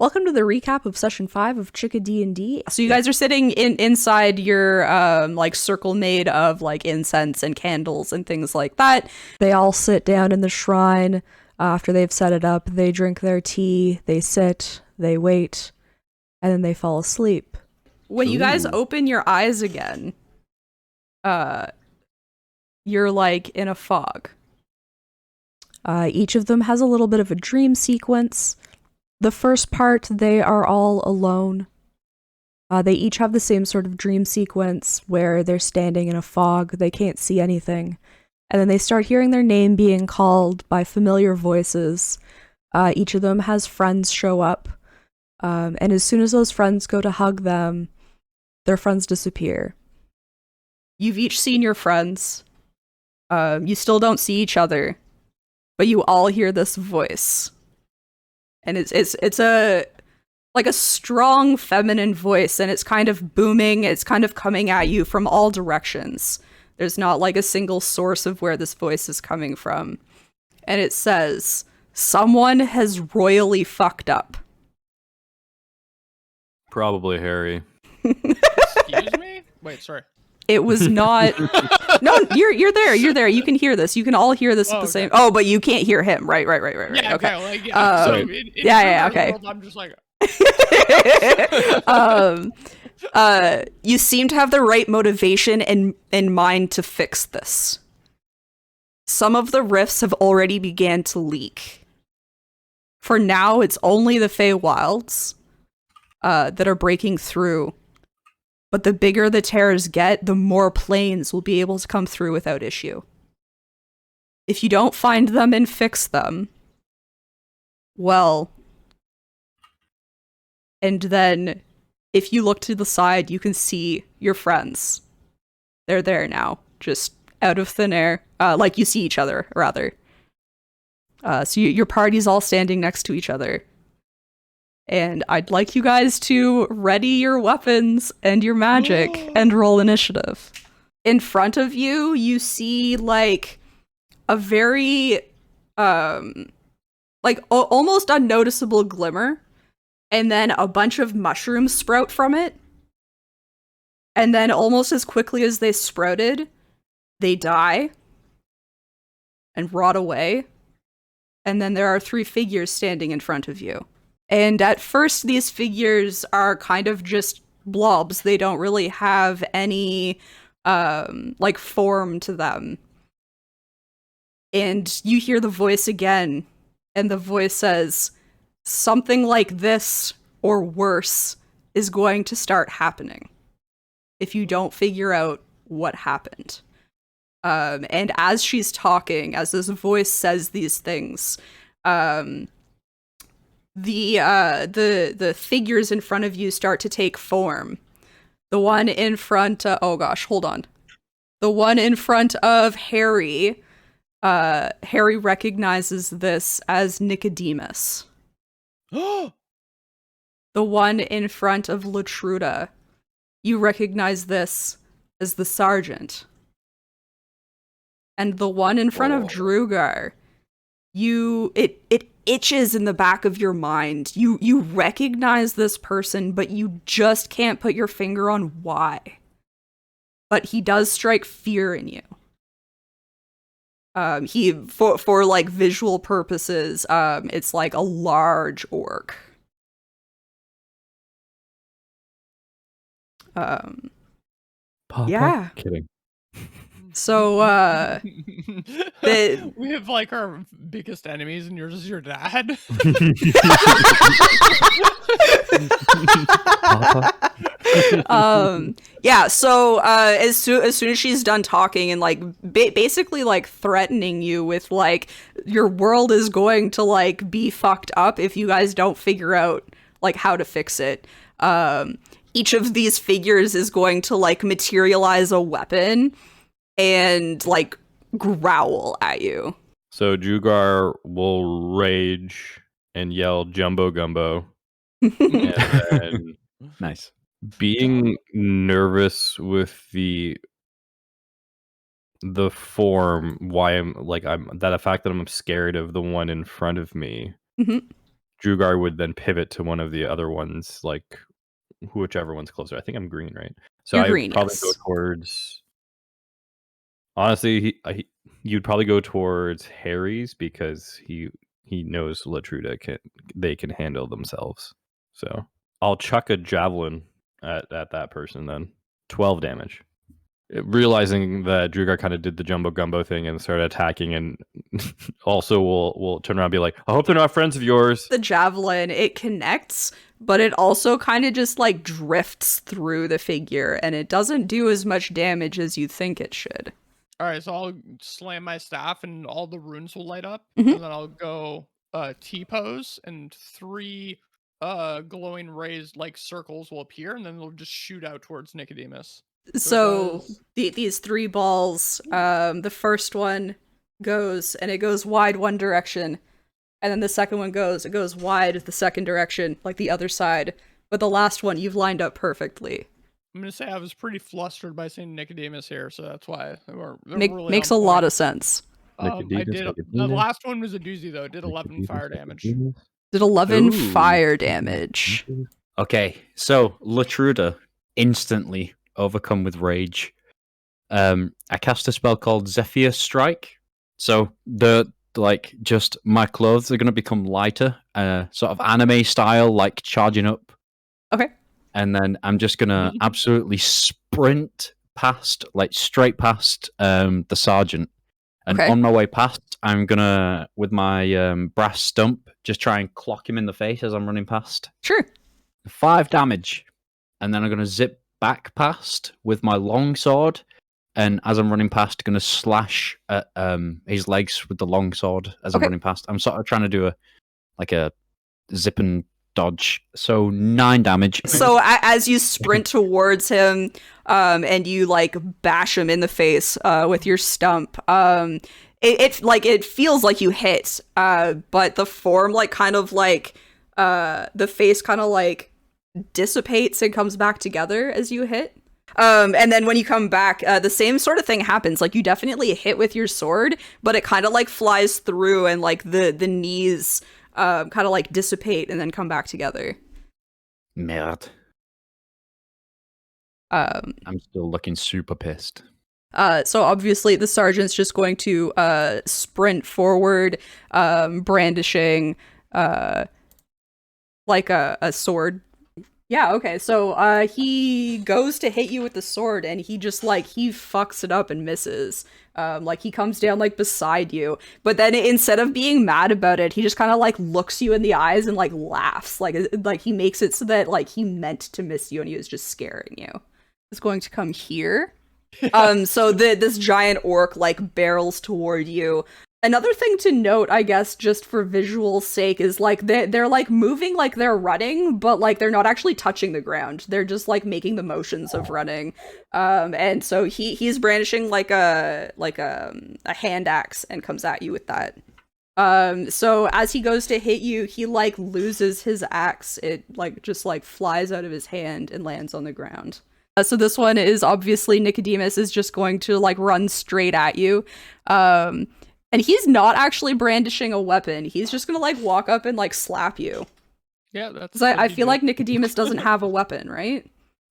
Welcome to the recap of session 5 of Chicka D&D. So you guys are sitting inside your like circle made of like incense and candles and things like that. They all sit down in the shrine after they've set it up. They drink their tea, they sit, they wait, and then they fall asleep. When you guys open your eyes again, you're like in a fog. Each of them has a little bit of a dream sequence. The first part, they are all alone. They each have the same sort of dream sequence where they're standing in a fog, they can't see anything. And then they start hearing their name being called by familiar voices. Each of them has friends show up. And as soon as those friends go to hug them, their friends disappear. You've each seen your friends. You still don't see each other. But you all hear this voice. And it's a like a strong feminine voice, and it's kind of booming. It's kind of coming at you from all directions. There's not like a single source of where this voice is coming from. And it says, "Someone has royally fucked up." Probably Harry. Excuse me? Wait, sorry. It was not. No, you're there. You're there. You can hear this. You can all hear this at the same. Oh, but you can't hear him. Right. Yeah, Okay. Like, yeah. So Okay. World, I'm just like. You seem to have the right motivation in mind to fix this. Some of the rifts have already began to leak. For now, it's only the Feywilds that are breaking through. But the bigger the tears get, the more planes will be able to come through without issue. If you don't find them and fix them, well, and then if you look to the side, you can see your friends. They're there now, just out of thin air. Like you see each other, rather. So your party's all standing next to each other. And I'd like you guys to ready your weapons and your magic and roll initiative. In front of you, you see like a very, almost unnoticeable glimmer. And then a bunch of mushrooms sprout from it. And then almost as quickly as they sprouted, they die and rot away. And then there are 3 figures standing in front of you. And at first, these figures are kind of just blobs. They don't really have any, form to them. And you hear the voice again, and the voice says, "Something like this, or worse, is going to start happening if you don't figure out what happened." And as she's talking, as this voice says these things, the figures in front of you start to take form. The one in front, the one in front of Harry, Harry recognizes this as Nicodemus. The one in front of Latruda, you recognize this as the Sergeant. And the one in front of Drugar, it itches in the back of your mind. You recognize this person, but you just can't put your finger on why. But he does strike fear in you. For like visual purposes, it's like a large orc. Papa? Yeah. Kidding. So, we have like our biggest enemies, and yours is your dad. Yeah. So, as soon as she's done talking and like basically like threatening you with like your world is going to like be fucked up if you guys don't figure out like how to fix it. Each of these figures is going to like materialize a weapon and like growl at you. So Jugar will rage and yell "Jumbo Gumbo," and then Nice. being nervous with the form, why I'm the fact that I'm scared of the one in front of me. Mm-hmm. Drugar would then pivot to one of the other ones, like whichever one's closer. I think I'm green, right? So You're I green, probably yes. go towards. Honestly, you'd probably go towards Harry's because he knows Latruda can handle themselves. So I'll chuck a javelin at that person then. 12 damage. Realizing that Drugar kind of did the jumbo gumbo thing and started attacking, and also we'll turn around and be like, I hope they're not friends of yours. The javelin, it connects, but it also kind of just like drifts through the figure, and it doesn't do as much damage as you think it should. All right, so I'll slam my staff and all the runes will light up, Mhm. and then I'll go T-pose, and 3 glowing rays like circles will appear, and then they'll just shoot out towards Nicodemus. So it these 3 balls, the first one goes and it goes wide one direction, and then the second one goes wide the second direction, like the other side. But the last one you've lined up perfectly. I'm gonna say I was pretty flustered by seeing Nicodemus here, so that's why they're really Makes on a lot point. of sense. I did. The last one was a doozy though. It did 11 fire damage. Did 11 Ooh. fire damage. Okay, so Latruda instantly overcome with rage. I cast a spell called Zephyr Strike. So just my clothes are gonna become lighter, sort of anime style, like charging up. Okay. And then I'm just gonna absolutely sprint past, like straight past the sergeant. And Okay. on my way past, I'm gonna, with my brass stump, just try and clock him in the face as I'm running past. Sure. 5 damage. And then I'm gonna zip back past with my long sword. And as I'm running past, gonna slash at his legs with the long sword as I'm Okay. running past. I'm sort of trying to do a zip and dodge. So 9 damage. So as you sprint towards him, and you like bash him in the face with your stump, it feels like you hit, but the form like kind of like the face kind of like dissipates and comes back together as you hit. And then when you come back, the same sort of thing happens. Like you definitely hit with your sword, but it kind of like flies through, and like the knees kind of like dissipate and then come back together. Merde. I'm still looking super pissed. So obviously the sergeant's just going to sprint forward, brandishing like a sword. Yeah, okay. So he goes to hit you with the sword, and he just like he fucks it up and misses. Like he comes down like beside you, but then instead of being mad about it, he just kind of like looks you in the eyes and like laughs. Like he makes it so that like he meant to miss you and he was just scaring you. It's going to come here. So this giant orc like barrels toward you. Another thing to note, I guess, just for visual sake, is like they're like moving like they're running, but like they're not actually touching the ground. They're just like making the motions of running. And so he's brandishing like a hand axe and comes at you with that. So as he goes to hit you, he like loses his axe. It like just like flies out of his hand and lands on the ground. So this one is obviously Nicodemus is just going to like run straight at you. And he's not actually brandishing a weapon. He's just gonna like walk up and like slap you. Yeah, that's. Because I feel like Nicodemus doesn't have a weapon, right?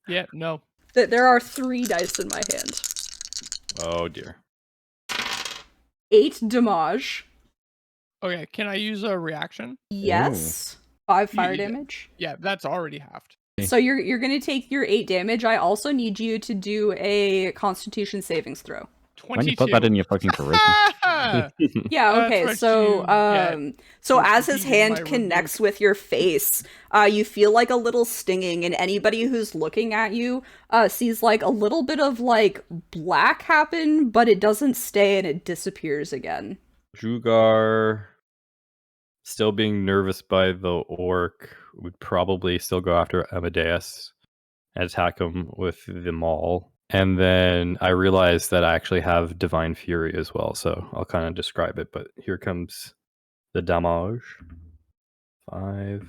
Yeah, no. There are 3 dice in my hand. Oh dear. 8 damage. Okay, can I use a reaction? Yes. 5 fire Yeah. damage. Yeah, that's already halved. So you're gonna take your 8 damage. I also need you to do a Constitution savings throw. Why don't you 22. put that in your fucking charisma? Yeah, That's okay, what so you get so for as his defeating hand my connects with your face, you feel like a little stinging, and anybody who's looking at you sees like a little bit of like black happen, but it doesn't stay and it disappears again. Drugar, still being nervous by the orc, would probably still go after Amadeus and attack him with the maul. And then I realized that I actually have Divine Fury as well, so I'll kind of describe it. But here comes the damage. 5,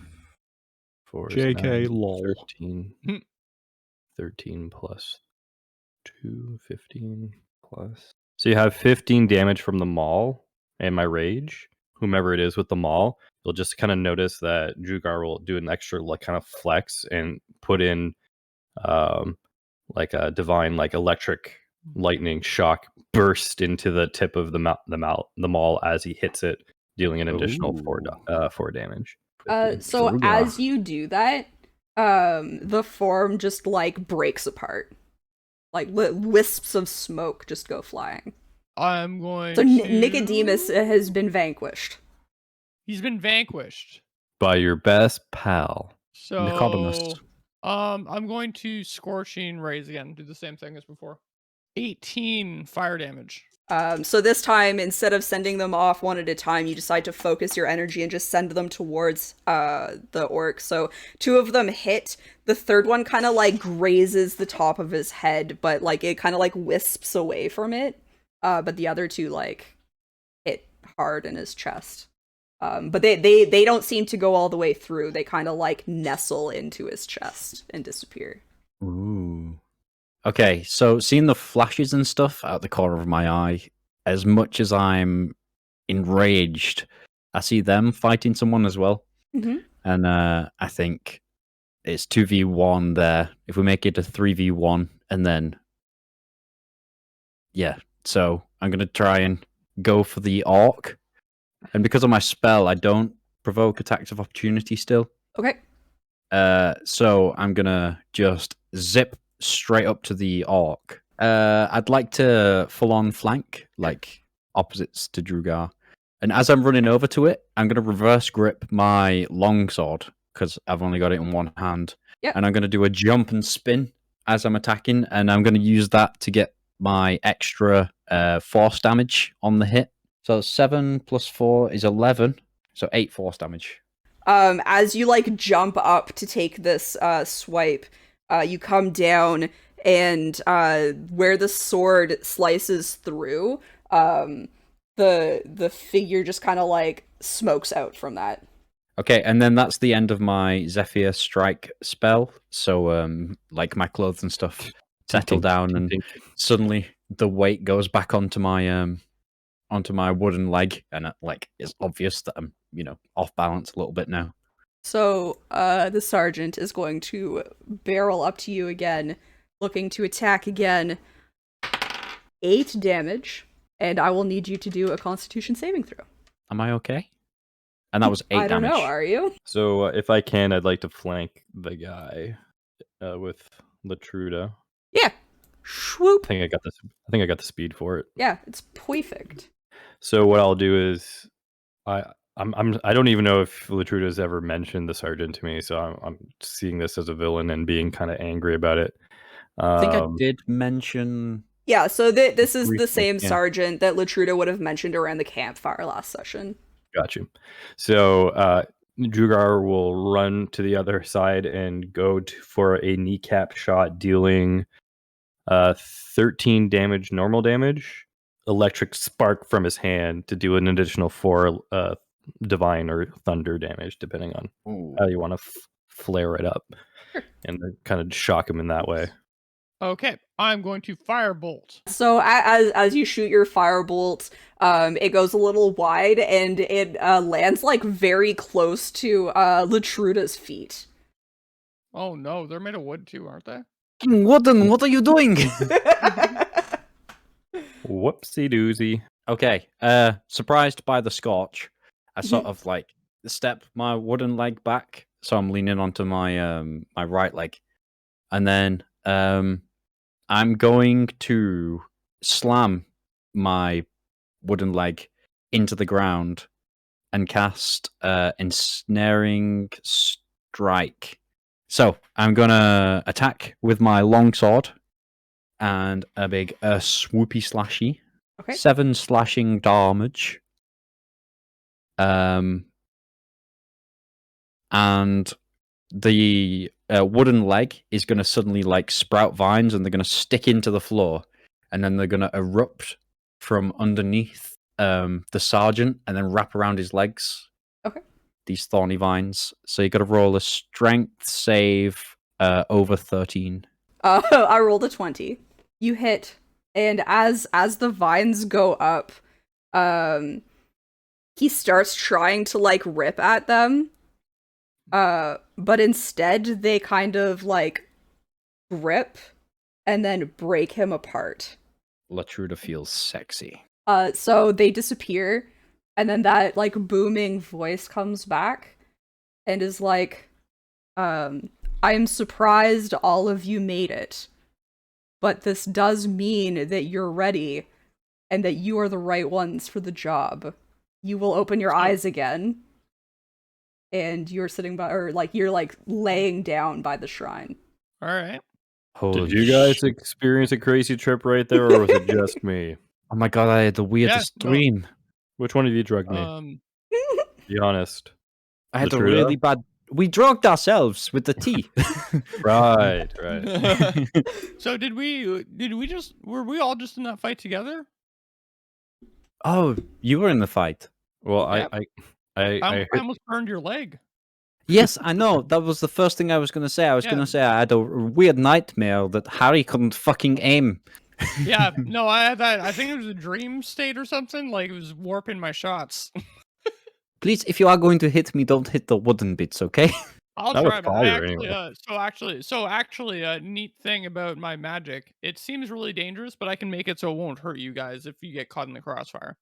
4, is JK 9, lol. 13. 13 plus 2, 15 plus. So you have 15 damage from the maul and my rage, whomever it is with the maul, you'll just kind of notice that Drugar will do an extra like kind of flex and put in like a divine like electric lightning shock burst into the tip of the maul as he hits it, dealing an additional 4 damage. So Drugar. as you do that, the form just like breaks apart. Like wisps of smoke just go flying. I'm going So to... Nicodemus has been vanquished. He's been vanquished. By your best pal. So, Nicodemus. I'm going to Scorching Rays again. Do the same thing as before. 18 fire damage. So this time, instead of sending them off one at a time, you decide to focus your energy and just send them towards the orc. So 2 of them hit. The third one kind of like grazes the top of his head, but like it kind of like wisps away from it. But the other 2 like hit hard in his chest. But they don't seem to go all the way through. They kind of like nestle into his chest and disappear. Ooh. Okay, so seeing the flashes and stuff out the corner of my eye, as much as I'm enraged, I see them fighting someone as well. Mm-hmm. And I think it's 2v1 there. If we make it a 3v1, and then... Yeah, so I'm going to try and go for the orc. And because of my spell, I don't provoke attacks of opportunity still. Okay. So I'm going to just zip straight up to the orc. I'd like to full-on flank, like opposites to Drugar. And as I'm running over to it, I'm going to reverse grip my longsword, because I've only got it in one hand. Yep. And I'm going to do a jump and spin as I'm attacking, and I'm going to use that to get my extra force damage on the hit. So 7 plus 4 is 11, so 8 force damage. As you like jump up to take this swipe, you come down, and where the sword slices through, the figure just kind of like smokes out from that. Okay, and then that's the end of my Zephyr Strike spell. So, like my clothes and stuff settle down, and suddenly the weight goes back onto my wooden leg, and like it's obvious that I'm off balance a little bit now. So the sergeant is going to barrel up to you again, looking to attack again. 8 damage, and I will need you to do a Constitution saving throw. Am I okay? And that was 8 damage. I don't know, are you? So if I can, I'd like to flank the guy with Latruda. Yeah. Swoop. I think I got the speed for it. Yeah, it's perfect. So what I'll do is I don't even know if Latruda's ever mentioned the sergeant to me, so I'm seeing this as a villain and being kind of angry about it. I think I did mention. Yeah, so this is the briefly, same yeah. sergeant that Latruda would have mentioned around the campfire last session. Got you. So Drugar will run to the other side and go for a kneecap shot, dealing 13 damage, normal damage, electric spark from his hand to do an additional 4 divine or thunder damage, depending on how you want to flare it up, and kind of shock him in that way. Okay, I'm going to Firebolt. So as you shoot your firebolt, it goes a little wide, and it lands like very close to Latruda's feet. Oh no, they're made of wood too, aren't they? Wooden, what are you doing? Whoopsie doozy. Okay, surprised by the scorch, I sort of like step my wooden leg back, so I'm leaning onto my my right leg, and then I'm going to slam my wooden leg into the ground and cast Ensnaring Strike. So I'm gonna attack with my longsword and a big swoopy slashy. Okay. 7 slashing damage. And the wooden leg is going to suddenly like sprout vines, and they're going to stick into the floor, and then they're going to erupt from underneath the sergeant and then wrap around his legs. Okay. These thorny vines. So you got to roll a strength save over 13. I rolled a 20. You hit, and as the vines go up, he starts trying to like rip at them. But instead they kind of like grip and then break him apart. Latruda feels sexy. So they disappear, and then that like booming voice comes back and is like, I'm surprised all of you made it, but this does mean that you're ready and that you are the right ones for the job. You will open your eyes again, and you're sitting by, or like you're like laying down by the shrine. All right. Holy Did you guys shit. experience a crazy trip right there, or was it just me? Oh my god, I had the weirdest no. dream. Which one of you drugged me? Be honest. I had a Latruda? really bad. We drugged ourselves with the tea. Right. So did we just were we all just in that fight together? Oh, you were in the fight. Well, Yeah. I I almost burned your leg. Yes, I know. That was the first thing I was going to say. I was Yeah. going to say I had a weird nightmare that Harry couldn't fucking aim. Yeah, no, I had that. I think it was a dream state or something. Like it was warping my shots. Please, if you are going to hit me, don't hit the wooden bits, okay? I'll That was try, but fire anyway. so actually, a neat thing about my magic, it seems really dangerous, but I can make it so it won't hurt you guys if you get caught in the crossfire.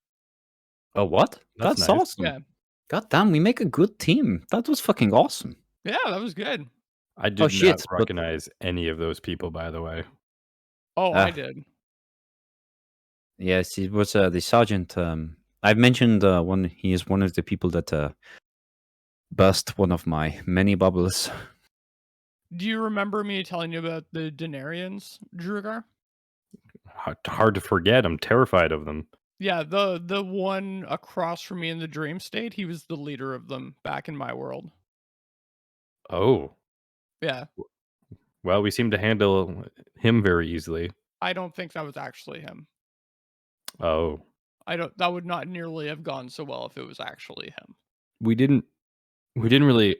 Oh, what? That's That's nice. awesome. Yeah, God damn, we make a good team. That was fucking awesome. yeah, that was good. I did shit, not but- recognize any of those people, by the way. Oh, Ah. I did. Yes, it was the sergeant. I've mentioned he is one of the people that burst one of my many bubbles. Do you remember me telling you about the Denarians, Drugar? Hard to forget. I'm terrified of them. Yeah, the one across from me in the dream state, he was the leader of them back in my world. Oh. Yeah, Well, we seem to handle him very easily. I don't think that was actually him. Oh. That would not nearly have gone so well if it was actually him. We didn't really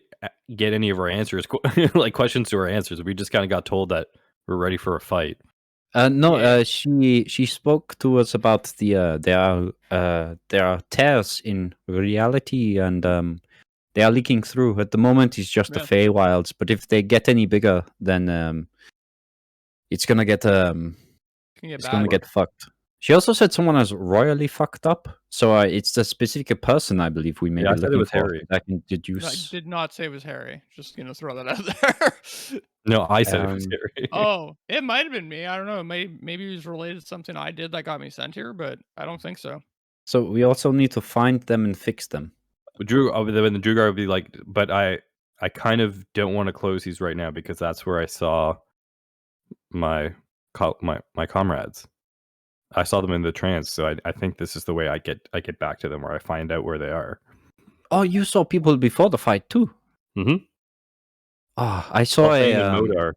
get any of our answers, like questions to our answers. We just kind of got told that we're ready for a fight. No, Yeah. she spoke to us about the there are tears in reality and they are leaking through. At the moment, it's just the Yeah. Feywilds, but if they get any bigger, then it's gonna get Can get it's bad. gonna get fucked. She also said someone is royally fucked up, so it's the specific person I believe we may Yeah, I be said it looking was for. Harry. That can No, I deduce. did not say it was Harry. Just gonna throw that out there. No, I said it was Um, Harry. Oh, it might have been me. I don't know. Maybe it was related to something I did that got me sent here, but I don't think so. So we also need to find them and fix them. Drew, then the Drew guy would be like, but I kind of don't want to close these right now because that's where I saw my comrades. I saw them in the trance, so I think this is the way I get back to them, where I find out where they are. Oh, you saw people before the fight too. Mm-hmm. Ah, I saw All Fame a. and Modar.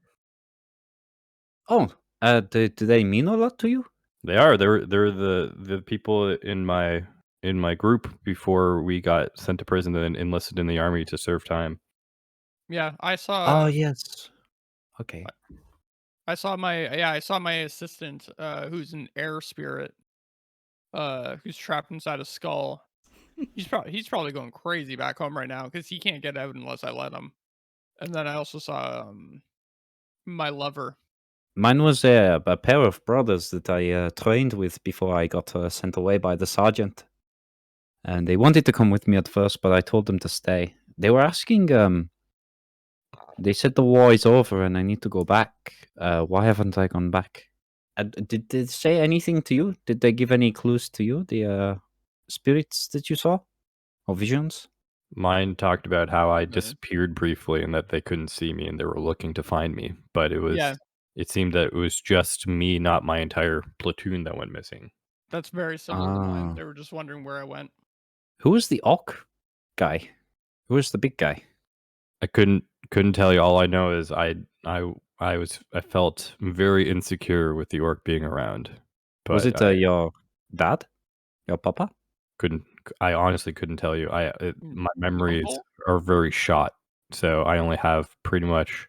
Oh, do they mean a lot to you? They are. They're the people in my group before we got sent to prison and enlisted in the army to serve time. Yeah, I saw. Oh yes. Okay. I saw my assistant, who's an air spirit, who's trapped inside a skull. He's probably going crazy back home right now because he can't get out unless I let him. And then I also saw my lover. Mine was a pair of brothers that I trained with before I got sent away by the sergeant. And they wanted to come with me at first, but I told them to stay. They were asking, they said the war is over and I need to go back. Why haven't I gone back? Did they say anything to you? Did they give any clues to you, the spirits that you saw? Or visions? Mine talked about how I Mhm. disappeared briefly and that they couldn't see me and they were looking to find me. But Yeah. it seemed that it was just me, not my entire platoon that went missing. That's very similar to mine. Ah. They were just wondering where I went. Who was the Orc guy? Who was the big guy? I couldn't tell you. All I know is I felt very insecure with the orc being around. But Was it your dad? Your papa? I honestly couldn't tell you. My memories Uncle? are very shot, so I only have pretty much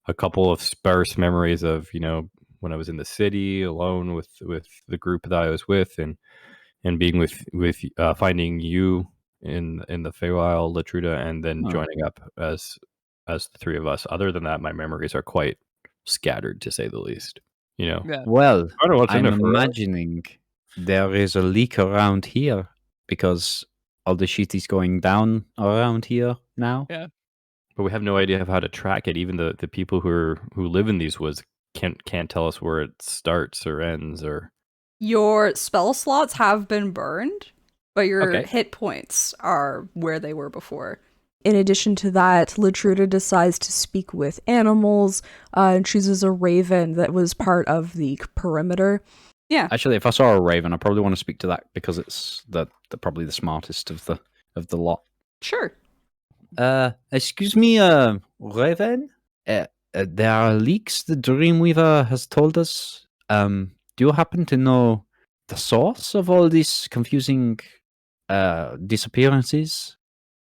a couple of sparse memories of when I was in the city alone with the group that I was with, and being with finding you in the Feywild, Latruda, and then Oh. joining up as the three of us. Other than that, my memories are quite scattered, to say the least. You know, Yeah. Well, I don't know what's in I'm it for us. imagining there is a leak around here because all the shit is going down around here now. Yeah. But we have no idea of how to track it. Even the people who live in these woods can't tell us where it starts or ends or. Your spell slots have been burned, but your Okay. hit points are where they were before. In addition to that, Latruda decides to speak with animals and chooses a raven that was part of the perimeter. Yeah. Actually, if I saw a raven, I probably want to speak to that because it's the probably the smartest of the lot. Sure. Excuse me, raven. There are leaks the Dreamweaver has told us. Do you happen to know the source of all these confusing disappearances?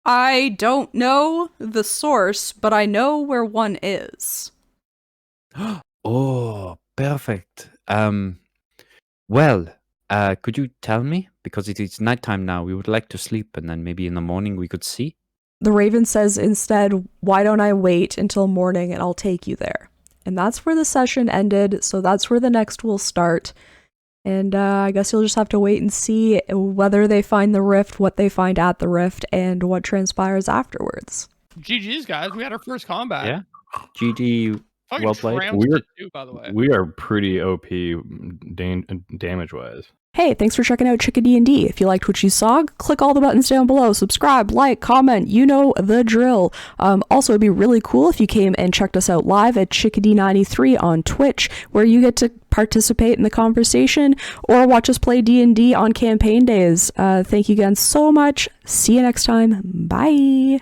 I don't know the source, but I know where one is. Oh, perfect. Well, could you tell me? Because it is nighttime now. We would like to sleep, and then maybe in the morning we could see. The raven says instead, why don't I wait until morning and I'll take you there? And that's where the session ended, so that's where the next will start. And I guess you'll just have to wait and see whether they find the rift, what they find at the rift, and what transpires afterwards. GG's, guys. We had our first combat. Yeah. GG. Fucking Well played. trounced We're- it too, by the way. We are pretty OP damage wise. Hey, thanks for checking out Chicka D&D. If you liked what you saw, click all the buttons down below. Subscribe, like, comment, you know the drill. Also, it'd be really cool if you came and checked us out live at Chickadee93 on Twitch, where you get to participate in the conversation or watch us play D&D on campaign days. Thank you again so much. See you next time. Bye.